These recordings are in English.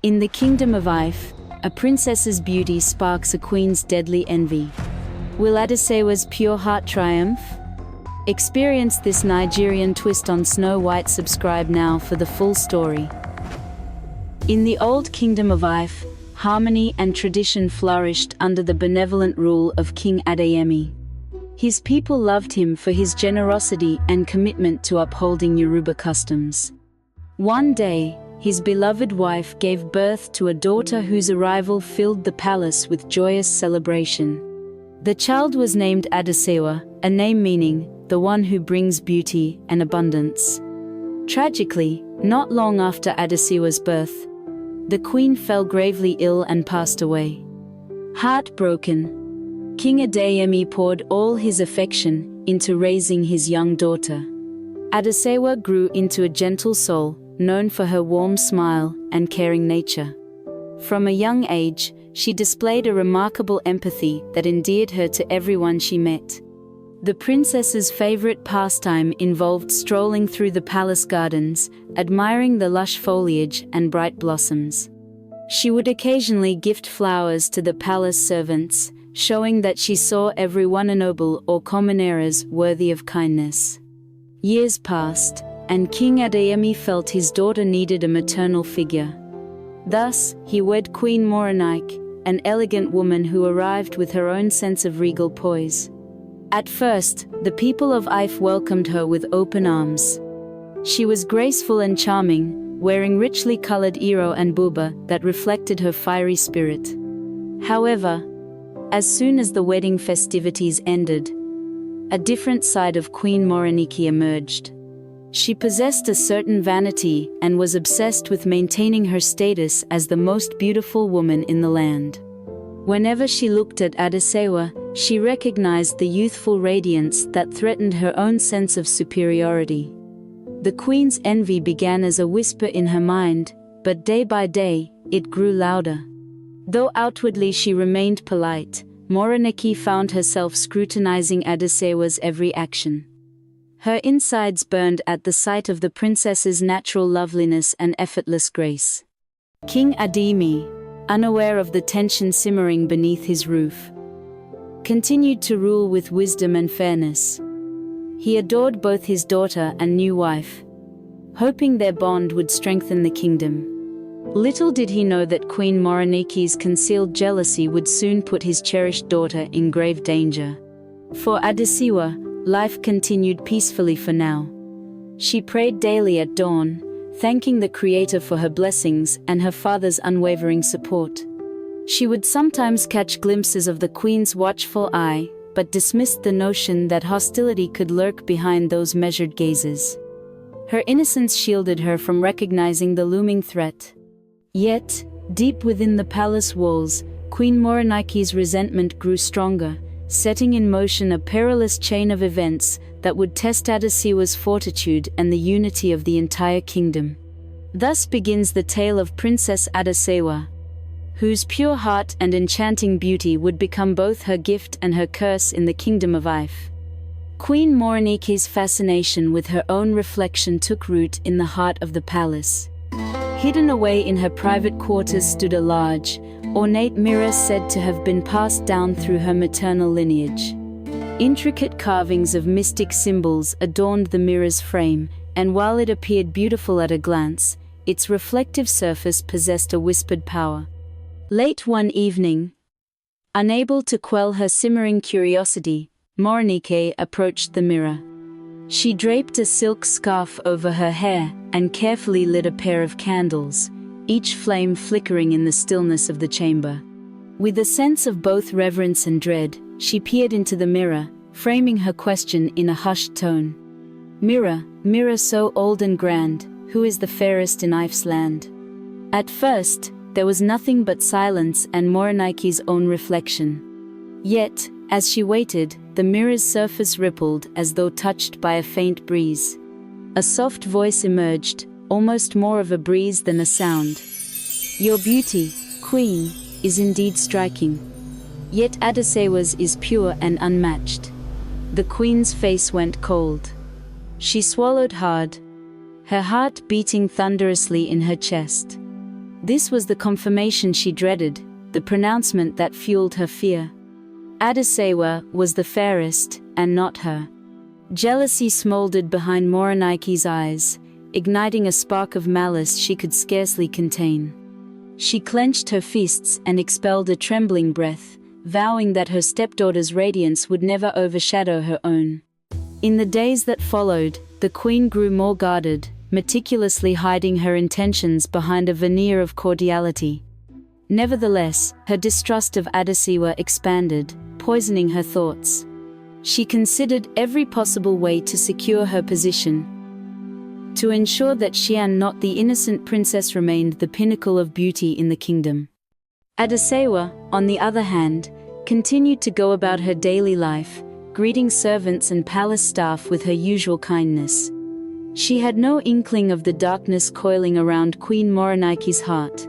In the Kingdom of Ife, a princess's beauty sparks a queen's deadly envy. Will Adesewa's pure heart triumph? Experience this Nigerian twist on Snow White. Subscribe now for the full story. In the old Kingdom of Ife, harmony and tradition flourished under the benevolent rule of King Adeyemi. His people loved him for his generosity and commitment to upholding Yoruba customs. One day, his beloved wife gave birth to a daughter whose arrival filled the palace with joyous celebration. The child was named Adesewa, a name meaning, the one who brings beauty and abundance. Tragically, not long after Adesewa's birth, the queen fell gravely ill and passed away. Heartbroken, King Adeyemi poured all his affection into raising his young daughter. Adesewa grew into a gentle soul, known for her warm smile and caring nature. From a young age, she displayed a remarkable empathy that endeared her to everyone she met. The princess's favorite pastime involved strolling through the palace gardens, admiring the lush foliage and bright blossoms. She would occasionally gift flowers to the palace servants, showing that she saw everyone a noble or common as worthy of kindness. Years passed, and King Adeyemi felt his daughter needed a maternal figure. Thus, he wed Queen Morenike, an elegant woman who arrived with her own sense of regal poise. At first, the people of Ife welcomed her with open arms. She was graceful and charming, wearing richly colored iro and buba that reflected her fiery spirit. However, as soon as the wedding festivities ended, a different side of Queen Morenike emerged. She possessed a certain vanity and was obsessed with maintaining her status as the most beautiful woman in the land. Whenever she looked at Adesewa, she recognized the youthful radiance that threatened her own sense of superiority. The queen's envy began as a whisper in her mind, but day by day, it grew louder. Though outwardly she remained polite, Morenike found herself scrutinizing Adesewa's every action. Her insides burned at the sight of the princess's natural loveliness and effortless grace. King Adeyemi, unaware of the tension simmering beneath his roof, continued to rule with wisdom and fairness. He adored both his daughter and new wife, hoping their bond would strengthen the kingdom. Little did he know that Queen Morenike's concealed jealousy would soon put his cherished daughter in grave danger. For Adesewa, life continued peacefully for now. She prayed daily at dawn, thanking the Creator for her blessings and her father's unwavering support. She would sometimes catch glimpses of the queen's watchful eye, but dismissed the notion that hostility could lurk behind those measured gazes. Her innocence shielded her from recognizing the looming threat. Yet, deep within the palace walls, Queen Morenike's resentment grew stronger, setting in motion a perilous chain of events that would test Adesewa's fortitude and the unity of the entire kingdom. Thus begins the tale of Princess Adesewa, whose pure heart and enchanting beauty would become both her gift and her curse in the Kingdom of Ife. Queen Morenike's fascination with her own reflection took root in the heart of the palace. Hidden away in her private quarters stood a large, ornate mirror said to have been passed down through her maternal lineage. Intricate carvings of mystic symbols adorned the mirror's frame, and while it appeared beautiful at a glance, its reflective surface possessed a whispered power. Late one evening, unable to quell her simmering curiosity, Morenike approached the mirror. She draped a silk scarf over her hair and carefully lit a pair of candles, each flame flickering in the stillness of the chamber. With a sense of both reverence and dread, she peered into the mirror, framing her question in a hushed tone. "Mirror, mirror so old and grand, who is the fairest in Ife's land?" At first, there was nothing but silence and Morenike's own reflection. Yet, as she waited, the mirror's surface rippled as though touched by a faint breeze. A soft voice emerged, almost more of a breeze than a sound. "Your beauty, Queen, is indeed striking. Yet Adesewa's is pure and unmatched." The queen's face went cold. She swallowed hard, her heart beating thunderously in her chest. This was the confirmation she dreaded, the pronouncement that fueled her fear. Adesewa was the fairest, and not her. Jealousy smoldered behind Morenike's eyes, igniting a spark of malice she could scarcely contain. She clenched her fists and expelled a trembling breath, vowing that her stepdaughter's radiance would never overshadow her own. In the days that followed, the queen grew more guarded, meticulously hiding her intentions behind a veneer of cordiality. Nevertheless, her distrust of Adesewa expanded, poisoning her thoughts. She considered every possible way to secure her position, to ensure that she and not the innocent princess remained the pinnacle of beauty in the kingdom. Adesewa, on the other hand, continued to go about her daily life, greeting servants and palace staff with her usual kindness. She had no inkling of the darkness coiling around Queen Morenike's heart.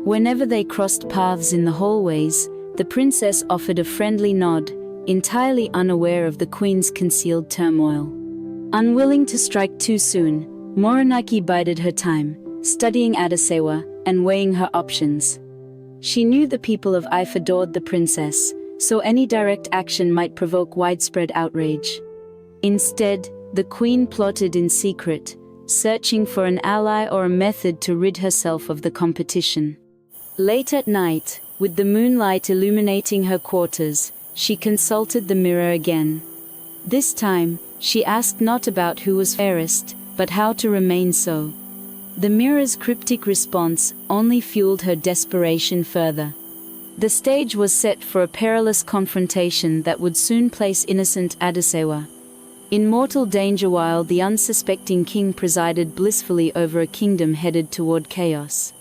Whenever they crossed paths in the hallways, the princess offered a friendly nod, entirely unaware of the queen's concealed turmoil. Unwilling to strike too soon, Morenike bided her time, studying Adesewa and weighing her options. She knew the people of Ife adored the princess, so any direct action might provoke widespread outrage. Instead, the queen plotted in secret, searching for an ally or a method to rid herself of the competition. Late at night, with the moonlight illuminating her quarters, she consulted the mirror again. This time, she asked not about who was fairest, but how to remain so. The mirror's cryptic response only fueled her desperation further. The stage was set for a perilous confrontation that would soon place innocent Adesewa in mortal danger while the unsuspecting king presided blissfully over a kingdom headed toward chaos.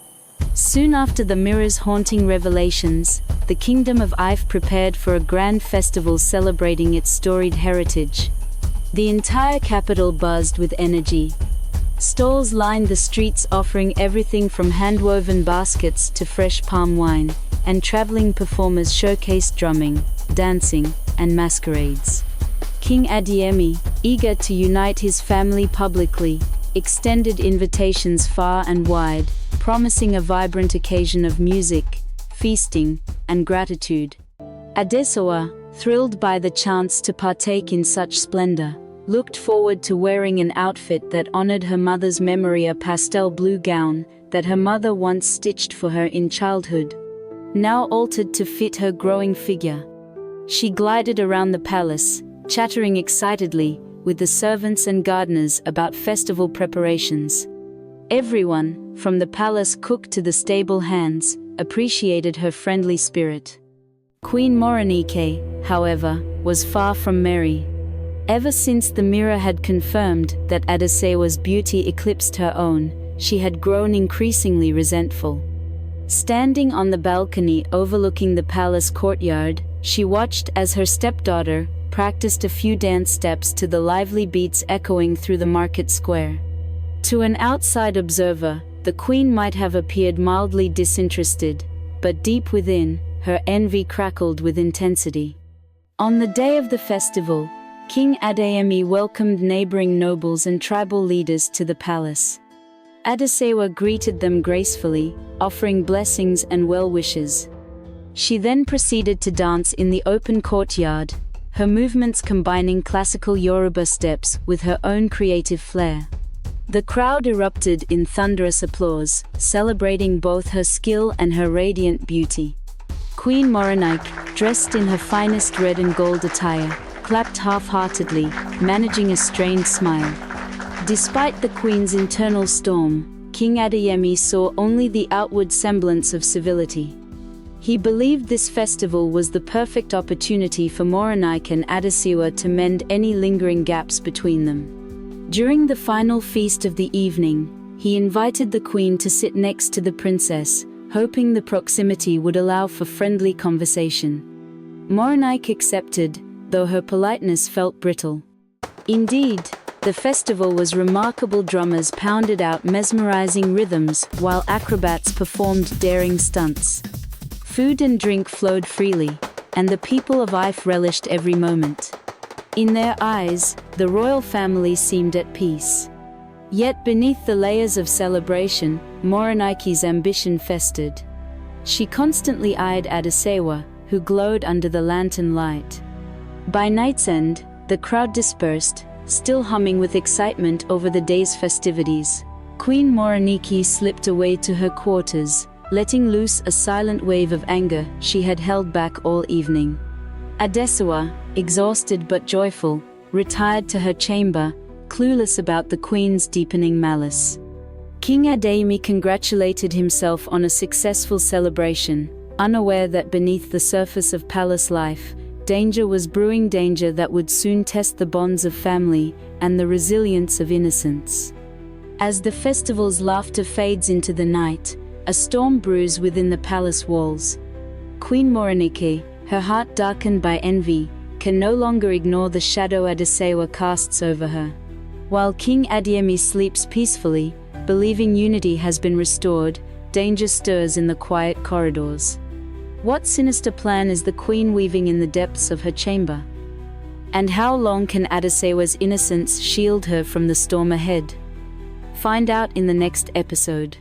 Soon after the mirror's haunting revelations, the Kingdom of Ife prepared for a grand festival celebrating its storied heritage. The entire capital buzzed with energy. Stalls lined the streets offering everything from hand-woven baskets to fresh palm wine, and traveling performers showcased drumming, dancing, and masquerades. King Adeyemi, eager to unite his family publicly, extended invitations far and wide, promising a vibrant occasion of music, feasting, and gratitude. Adesewa, thrilled by the chance to partake in such splendor, looked forward to wearing an outfit that honored her mother's memory, a pastel blue gown that her mother once stitched for her in childhood, now altered to fit her growing figure. She glided around the palace, chattering excitedly with the servants and gardeners about festival preparations. Everyone, from the palace cook to the stable hands, appreciated her friendly spirit. Queen Morenike, however, was far from merry. Ever since the mirror had confirmed that Adesewa's beauty eclipsed her own, she had grown increasingly resentful. Standing on the balcony overlooking the palace courtyard, she watched as her stepdaughter practiced a few dance steps to the lively beats echoing through the market square. To an outside observer, the queen might have appeared mildly disinterested, but deep within, her envy crackled with intensity. On the day of the festival, King Adeyemi welcomed neighboring nobles and tribal leaders to the palace. Adesewa greeted them gracefully, offering blessings and well wishes. She then proceeded to dance in the open courtyard, her movements combining classical Yoruba steps with her own creative flair. The crowd erupted in thunderous applause, celebrating both her skill and her radiant beauty. Queen Morenike, dressed in her finest red and gold attire, clapped half-heartedly, managing a strained smile. Despite the queen's internal storm, King Adeyemi saw only the outward semblance of civility. He believed this festival was the perfect opportunity for Morenike and Adesewa to mend any lingering gaps between them. During the final feast of the evening, he invited the queen to sit next to the princess, hoping the proximity would allow for friendly conversation. Morenike accepted, though her politeness felt brittle. Indeed, the festival was remarkable. Drummers pounded out mesmerizing rhythms, while acrobats performed daring stunts. Food and drink flowed freely, and the people of Ife relished every moment. In their eyes, the royal family seemed at peace. Yet beneath the layers of celebration, Morenike's ambition festered. She constantly eyed Adesewa, who glowed under the lantern light. By night's end, the crowd dispersed, still humming with excitement over the day's festivities. Queen Morenike slipped away to her quarters, letting loose a silent wave of anger she had held back all evening. Adesewa, exhausted but joyful, retired to her chamber, clueless about the queen's deepening malice. King Adeyemi congratulated himself on a successful celebration, unaware that beneath the surface of palace life, danger was brewing, danger that would soon test the bonds of family and the resilience of innocence. As the festival's laughter fades into the night, a storm brews within the palace walls. Queen Morenike, her heart darkened by envy, can no longer ignore the shadow Adesewa casts over her. While King Adeyemi sleeps peacefully, believing unity has been restored, danger stirs in the quiet corridors. What sinister plan is the queen weaving in the depths of her chamber? And how long can Adesewa's innocence shield her from the storm ahead? Find out in the next episode.